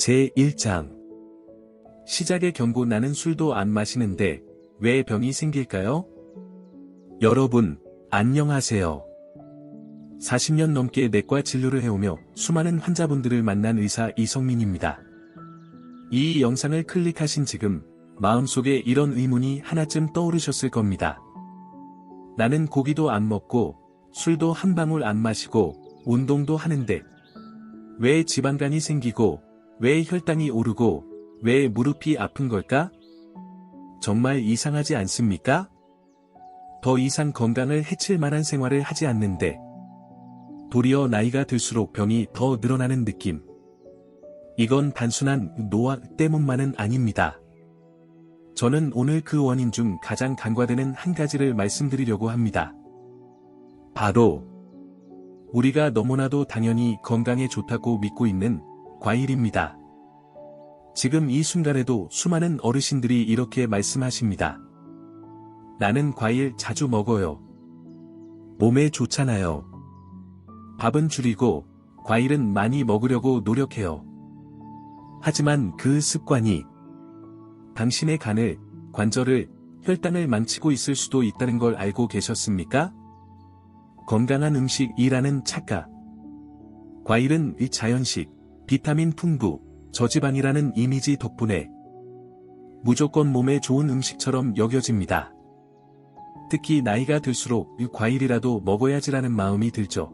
제1장 시작의 경고. 나는 술도 안 마시는데 왜 병이 생길까요? 여러분, 안녕하세요. 40년 넘게 내과 진료를 해오며 수많은 환자분들을 만난 의사 이성민입니다. 이 영상을 클릭하신 지금 마음속에 이런 의문이 하나쯤 떠오르셨을 겁니다. 나는 고기도 안 먹고 술도 한 방울 안 마시고 운동도 하는데 왜 지방간이 생기고 왜 혈당이 오르고 왜 무릎이 아픈 걸까? 정말 이상하지 않습니까? 더 이상 건강을 해칠 만한 생활을 하지 않는데 도리어 나이가 들수록 병이 더 늘어나는 느낌. 이건 단순한 노화 때문만은 아닙니다. 저는 오늘 그 원인 중 가장 간과되는 한 가지를 말씀드리려고 합니다. 바로 우리가 너무나도 당연히 건강에 좋다고 믿고 있는 과일입니다. 지금 이 순간에도 수많은 어르신들이 이렇게 말씀하십니다. 나는 과일 자주 먹어요. 몸에 좋잖아요. 밥은 줄이고 과일은 많이 먹으려고 노력해요. 하지만 그 습관이 당신의 간을, 관절을, 혈당을 망치고 있을 수도 있다는 걸 알고 계셨습니까? 건강한 음식이라는 착각. 과일은 자연식, 비타민 풍부, 저지방이라는 이미지 덕분에 무조건 몸에 좋은 음식처럼 여겨집니다. 특히 나이가 들수록 과일이라도 먹어야지라는 마음이 들죠.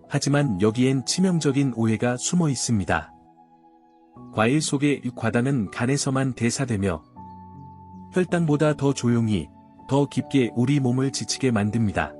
하지만 여기엔 치명적인 오해가 숨어 있습니다. 과일 속의 과당은 간에서만 대사되며 혈당보다 더 조용히, 더 깊게 우리 몸을 지치게 만듭니다.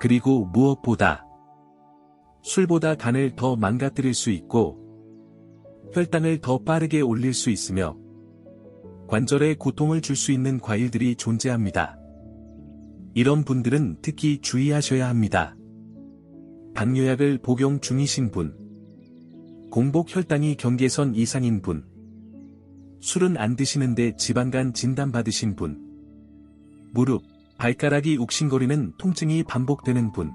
그리고 무엇보다 술보다 간을 더 망가뜨릴 수 있고 혈당을 더 빠르게 올릴 수 있으며 관절에 고통을 줄 수 있는 과일들이 존재합니다. 이런 분들은 특히 주의하셔야 합니다. 당뇨약을 복용 중이신 분, 공복 혈당이 경계선 이상인 분, 술은 안 드시는데 지방간 진단받으신 분, 무릎, 발가락이 욱신거리는 통증이 반복되는 분,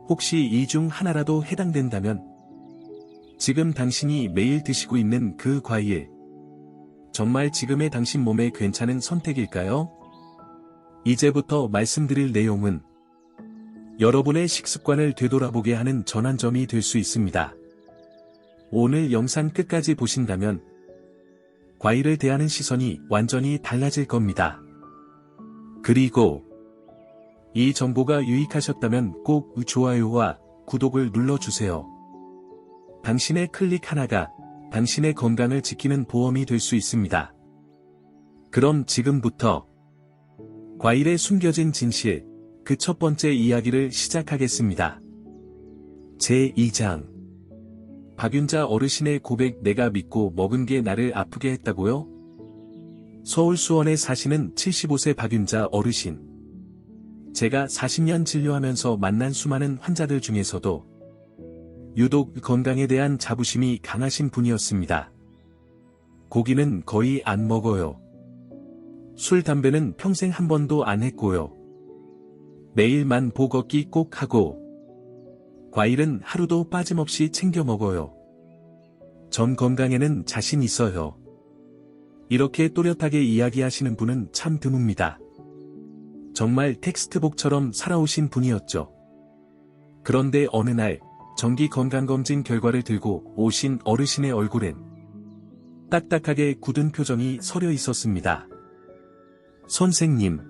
혹시 이 중 하나라도 해당된다면 지금 당신이 매일 드시고 있는 그 과일, 정말 지금의 당신 몸에 괜찮은 선택일까요? 이제부터 말씀드릴 내용은 여러분의 식습관을 되돌아보게 하는 전환점이 될 수 있습니다. 오늘 영상 끝까지 보신다면 과일을 대하는 시선이 완전히 달라질 겁니다. 그리고 이 정보가 유익하셨다면 꼭 좋아요와 구독을 눌러주세요. 당신의 클릭 하나가 당신의 건강을 지키는 보험이 될 수 있습니다. 그럼 지금부터 과일에 숨겨진 진실, 그 첫 번째 이야기를 시작하겠습니다. 제2장 박윤자 어르신의 고백. 내가 믿고 먹은 게 나를 아프게 했다고요? 서울 수원에 사시는 75세 박윤자 어르신. 제가 40년 진료하면서 만난 수많은 환자들 중에서도 유독 건강에 대한 자부심이 강하신 분이었습니다. 고기는 거의 안 먹어요. 술, 담배는 평생 한 번도 안 했고요. 매일만 보 걷기 꼭 하고 과일은 하루도 빠짐없이 챙겨 먹어요. 전 건강에는 자신 있어요. 이렇게 또렷하게 이야기하시는 분은 참 드뭅니다. 정말 텍스트북처럼 살아오신 분이었죠. 그런데 어느 날 정기 건강검진 결과를 들고 오신 어르신의 얼굴엔 딱딱하게 굳은 표정이 서려 있었습니다. 선생님,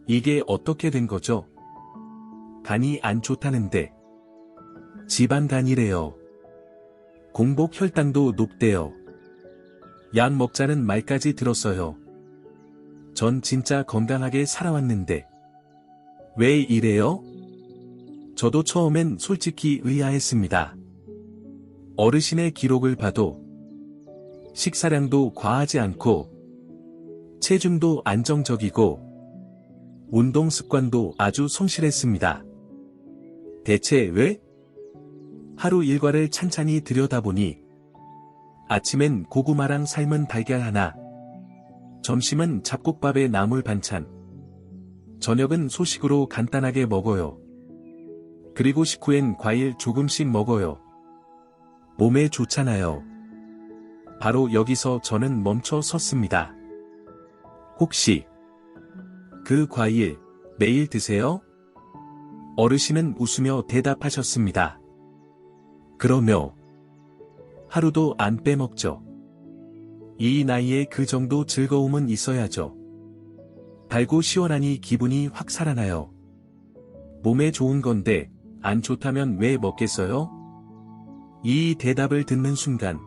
이게 어떻게 된 거죠? 간이 안 좋다는데 지방간이래요. 공복 혈당도 높대요. 약 먹자는 말까지 들었어요. 전 진짜 건강하게 살아왔는데 왜 이래요? 저도 처음엔 솔직히 의아했습니다. 어르신의 기록을 봐도 식사량도 과하지 않고 체중도 안정적이고 운동 습관도 아주 성실했습니다. 대체 왜? 하루 일과를 찬찬히 들여다보니 아침엔 고구마랑 삶은 달걀 하나, 점심은 잡곡밥에 나물 반찬, 저녁은 소식으로 간단하게 먹어요. 그리고 식후엔 과일 조금씩 먹어요. 몸에 좋잖아요. 바로 여기서 저는 멈춰 섰습니다. 혹시 그 과일 매일 드세요? 어르신은 웃으며 대답하셨습니다. 그러며 하루도 안 빼먹죠. 이 나이에 그 정도 즐거움은 있어야죠. 달고 시원하니 기분이 확 살아나요. 몸에 좋은 건데 안 좋다면 왜 먹겠어요? 이 대답을 듣는 순간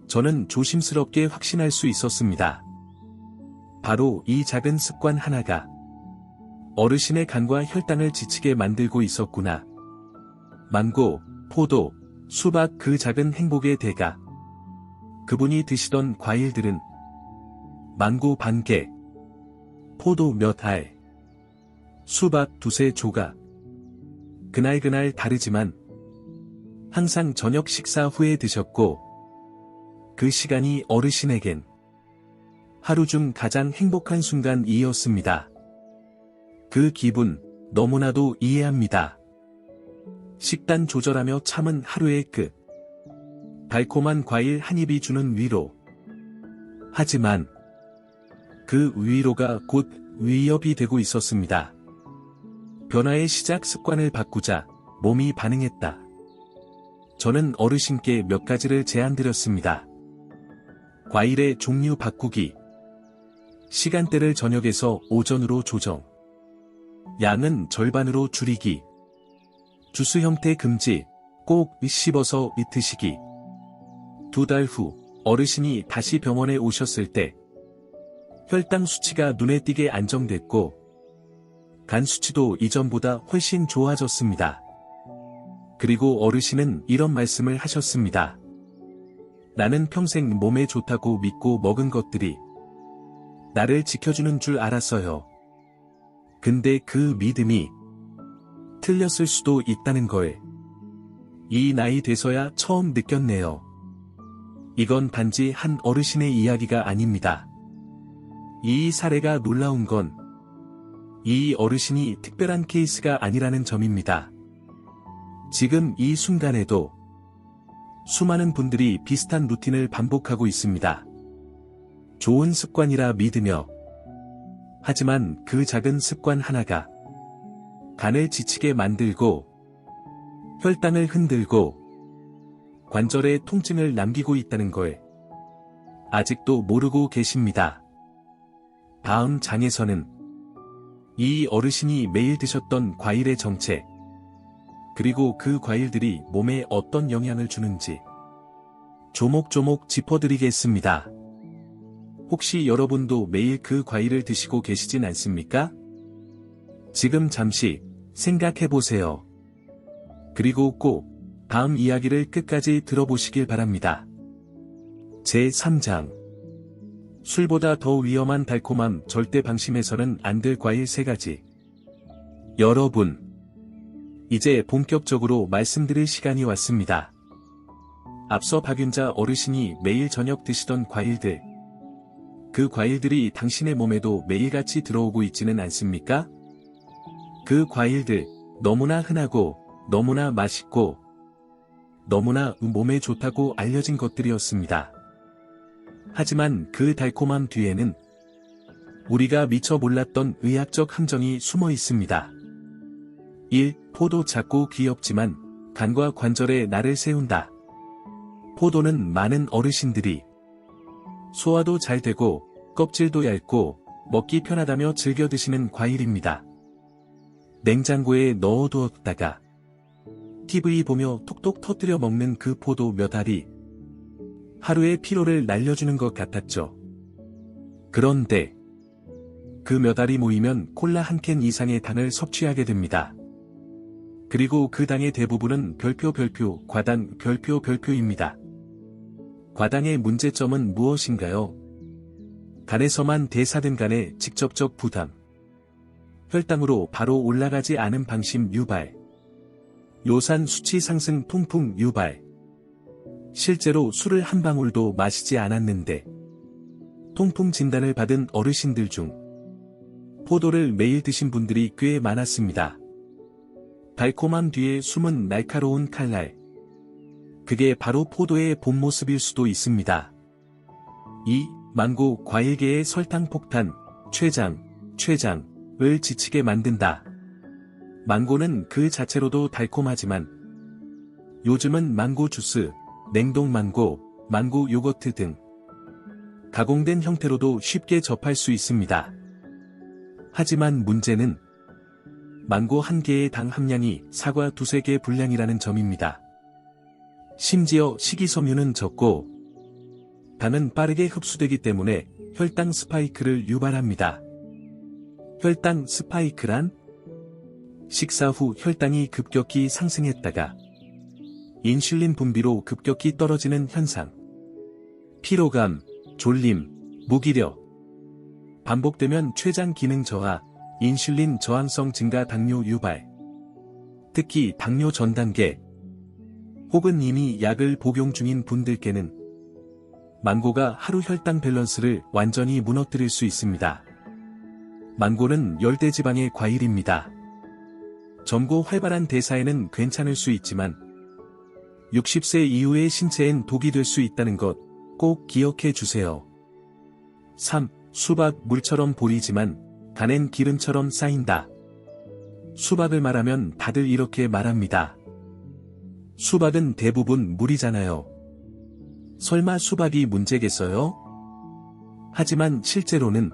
저는 조심스럽게 확신할 수 있었습니다. 바로 이 작은 습관 하나가 어르신의 간과 혈당을 지치게 만들고 있었구나. 망고, 포도, 수박 그 작은 행복의 대가. 그분이 드시던 과일들은 망고 반 개, 포도 몇 알, 수박 두세 조각. 그날그날 다르지만 항상 저녁 식사 후에 드셨고 그 시간이 어르신에겐 하루 중 가장 행복한 순간이었습니다. 그 기분 너무나도 이해합니다. 식단 조절하며 참은 하루의 끝. 달콤한 과일 한 입이 주는 위로. 하지만 그 위로가 곧 위협이 되고 있었습니다. 변화의 시작 습관을 바꾸자 몸이 반응했다. 저는 어르신께 몇 가지를 제안드렸습니다. 과일의 종류 바꾸기. 시간대를 저녁에서 오전으로 조정. 양은 절반으로 줄이기. 주스 형태 금지, 꼭 씹어서 드시기. 2달 후, 어르신이 다시 병원에 오셨을 때 혈당 수치가 눈에 띄게 안정됐고 간 수치도 이전보다 훨씬 좋아졌습니다. 그리고 어르신은 이런 말씀을 하셨습니다. 나는 평생 몸에 좋다고 믿고 먹은 것들이 나를 지켜주는 줄 알았어요. 근데 그 믿음이 틀렸을 수도 있다는 걸 이 나이 돼서야 처음 느꼈네요. 이건 단지 한 어르신의 이야기가 아닙니다. 이 사례가 놀라운 건 이 어르신이 특별한 케이스가 아니라는 점입니다. 지금 이 순간에도 수많은 분들이 비슷한 루틴을 반복하고 있습니다. 좋은 습관이라 믿으며. 하지만 그 작은 습관 하나가 간을 지치게 만들고 혈당을 흔들고 관절에 통증을 남기고 있다는 걸 아직도 모르고 계십니다. 다음 장에서는 이 어르신이 매일 드셨던 과일의 정체, 그리고 그 과일들이 몸에 어떤 영향을 주는지 조목조목 짚어드리겠습니다. 혹시 여러분도 매일 그 과일을 드시고 계시진 않습니까? 지금 잠시 생각해보세요. 그리고 꼭 다음 이야기를 끝까지 들어보시길 바랍니다. 제3장. 술보다 더 위험한 달콤함. 절대 방심해서는 안 될 과일 3가지. 여러분, 이제 본격적으로 말씀드릴 시간이 왔습니다. 앞서 박윤자 어르신이 매일 저녁 드시던 과일들. 그 과일들이 당신의 몸에도 매일같이 들어오고 있지는 않습니까? 그 과일들, 너무나 흔하고, 너무나 맛있고, 너무나 몸에 좋다고 알려진 것들이었습니다. 하지만 그 달콤함 뒤에는 우리가 미처 몰랐던 의학적 함정이 숨어 있습니다. 1. 포도 작고 귀엽지만 간과 관절에 날을 세운다. 포도는 많은 어르신들이 소화도 잘 되고 껍질도 얇고 먹기 편하다며 즐겨 드시는 과일입니다. 냉장고에 넣어두었다가 TV 보며 톡톡 터뜨려 먹는 그 포도 몇 알이 하루의 피로를 날려주는 것 같았죠. 그런데 그 몇 알이 모이면 콜라 한 캔 이상의 당을 섭취하게 됩니다. 그리고 그 당의 대부분은 별표, 과당, 별표입니다. 과당의 문제점은 무엇인가요? 간에서만 대사된 간의 직접적 부담. 혈당으로 바로 올라가지 않은 방심 유발. 요산 수치 상승 통풍 유발. 실제로 술을 한 방울도 마시지 않았는데 통풍 진단을 받은 어르신들 중 포도를 매일 드신 분들이 꽤 많았습니다. 달콤함 뒤에 숨은 날카로운 칼날. 그게 바로 포도의 본 모습일 수도 있습니다. 2. 망고 과일계의 설탕 폭탄, 췌장을 지치게 만든다. 망고는 그 자체로도 달콤하지만 요즘은 망고 주스, 냉동 망고, 망고 요거트 등 가공된 형태로도 쉽게 접할 수 있습니다. 하지만 문제는 망고 한 개의 당 함량이 사과 두세 개 분량이라는 점입니다. 심지어 식이섬유는 적고 당은 빠르게 흡수되기 때문에 혈당 스파이크를 유발합니다. 혈당 스파이크란 식사 후 혈당이 급격히 상승했다가 인슐린 분비로 급격히 떨어지는 현상. 피로감, 졸림, 무기력. 반복되면 췌장 기능 저하, 인슐린 저항성 증가 당뇨 유발. 특히 당뇨 전 단계 혹은 이미 약을 복용 중인 분들께는 망고가 하루 혈당 밸런스를 완전히 무너뜨릴 수 있습니다. 망고는 열대지방의 과일입니다. 젊고 활발한 대사에는 괜찮을 수 있지만 60세 이후의 신체엔 독이 될 수 있다는 것 꼭 기억해 주세요. 3. 수박 물처럼 보이지만 간엔 기름처럼 쌓인다. 수박을 말하면 다들 이렇게 말합니다. 수박은 대부분 물이잖아요. 설마 수박이 문제겠어요? 하지만 실제로는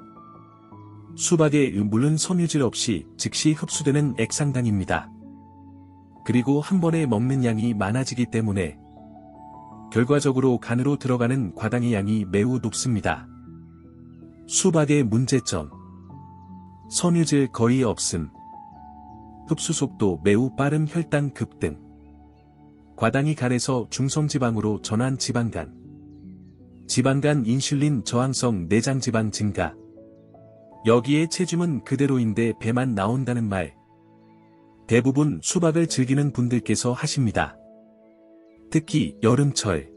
수박의 물은 섬유질 없이 즉시 흡수되는 액상당입니다. 그리고 한 번에 먹는 양이 많아지기 때문에 결과적으로 간으로 들어가는 과당의 양이 매우 높습니다. 수박의 문제점. 섬유질 거의 없음. 흡수 속도 매우 빠른 혈당 급등. 과당이 간에서 중성지방으로 전환 지방간. 지방간 인슐린 저항성 내장지방 증가. 여기에 체중은 그대로인데 배만 나온다는 말. 대부분 수박을 즐기는 분들께서 하십니다. 특히 여름철.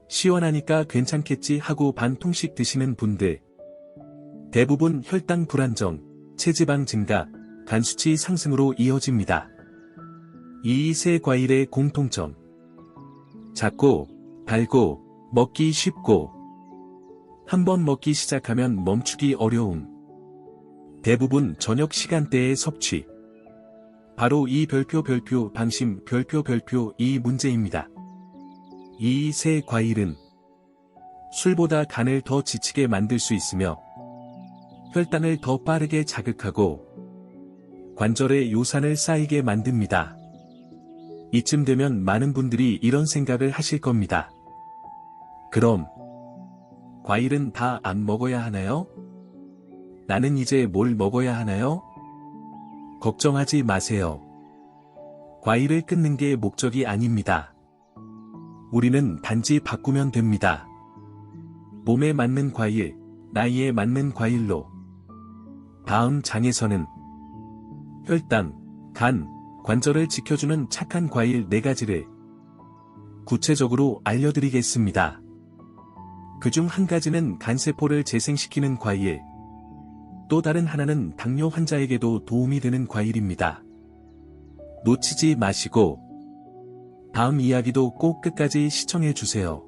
시원하니까 괜찮겠지 하고 반 통씩 드시는 분들. 대부분 혈당 불안정, 체지방 증가, 간 수치 상승으로 이어집니다. 이 세 과일의 공통점. 작고, 달고, 먹기 쉽고, 한번 먹기 시작하면 멈추기 어려움. 대부분 저녁 시간대의 섭취. 바로 이 별표 방심 별표 이 문제입니다. 이 세 과일은 술보다 간을 더 지치게 만들 수 있으며 혈당을 더 빠르게 자극하고 관절에 요산을 쌓이게 만듭니다. 이쯤 되면 많은 분들이 이런 생각을 하실 겁니다. 그럼 과일은 다 안 먹어야 하나요? 나는 이제 뭘 먹어야 하나요? 걱정하지 마세요. 과일을 끊는 게 목적이 아닙니다. 우리는 단지 바꾸면 됩니다. 몸에 맞는 과일, 나이에 맞는 과일로. 다음 장에서는 혈당, 간, 관절을 지켜주는 착한 과일 4가지를 구체적으로 알려드리겠습니다. 그중 한 가지는 간세포를 재생시키는 과일, 또 다른 하나는 당뇨 환자에게도 도움이 되는 과일입니다. 놓치지 마시고 다음 이야기도 꼭 끝까지 시청해 주세요.